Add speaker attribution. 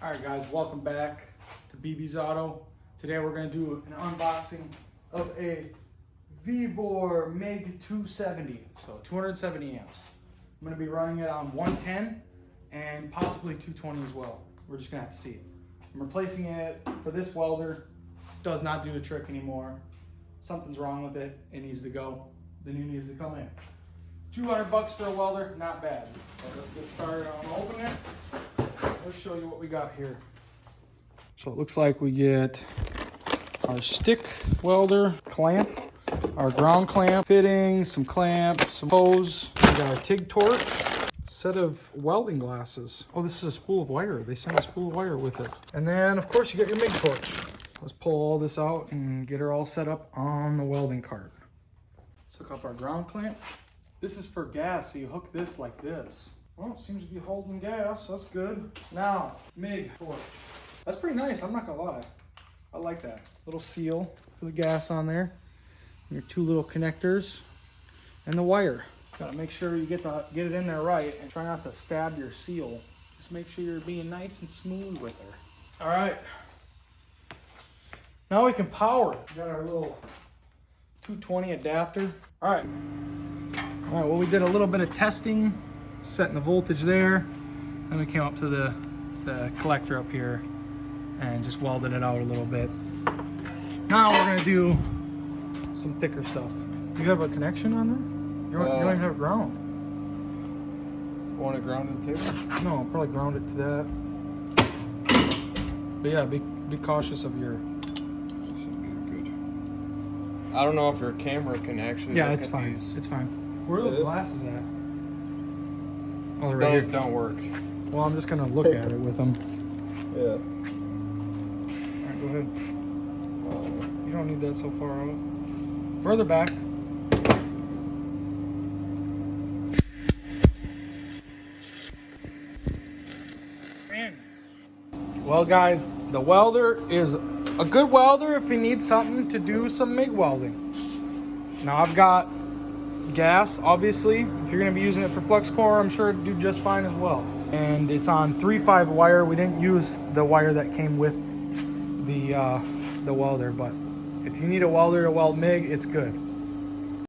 Speaker 1: All right, guys, welcome back to BB's Auto. Today we're going to do an unboxing of a VEVOR Mig 270, so 270 amps. I'm going to be running it on 110 and possibly 220 as well. We're just going to have to see it. I'm replacing it for this welder. Does not do the trick anymore. Something's wrong with it. It needs to go. The new needs to come in. $200 for a welder, not bad. So let's get started on opening it. Let's show you what we got here. So it looks like we get our stick welder clamp, our ground clamp, fittings, some clamp, some hose. We got our TIG torch, set of welding glasses. Oh, this is a spool of wire. They sent a spool of wire with it. And then, of course, you got your MIG torch. Let's pull all this out and get her all set up on the welding cart. Let's hook up our ground clamp. This is for gas, so you hook this like this. Well, it seems to be holding gas, so that's good. Now, MIG torch. That's pretty nice, I'm not gonna lie. I like that. Little seal for the gas on there. Your two little connectors and the wire. Gotta make sure you get it in there right and try not to stab your seal. Just make sure you're being nice and smooth with her. All right. Now we can power it. We got our little 220 adapter. All right, well, we did a little bit of testing, setting the voltage there. Then we came up to the collector up here and just welded it out a little bit. Now we're gonna do some thicker stuff. Do you have a connection on there? You don't even have a ground.
Speaker 2: Want to ground to the table?
Speaker 1: No, I'll probably ground it to that. But yeah, be cautious of your...
Speaker 2: I don't know if your camera can actually.
Speaker 1: Yeah,
Speaker 2: look
Speaker 1: it's
Speaker 2: at
Speaker 1: fine.
Speaker 2: these.
Speaker 1: It's fine. Where are those glasses at? Oh, they're right
Speaker 2: Those
Speaker 1: here.
Speaker 2: don't work.
Speaker 1: Well, I'm just gonna look at it with them.
Speaker 2: Yeah.
Speaker 1: All right, go ahead. You don't need that so far out. Further back. Man. Well, guys, the welder is a good welder if you need something to do some MIG welding. Now I've got gas, obviously. If you're gonna be using it for flux core, I'm sure it'd do just fine as well. And it's on 3.5 wire. We didn't use the wire that came with the welder, but if you need a welder to weld MIG, it's good.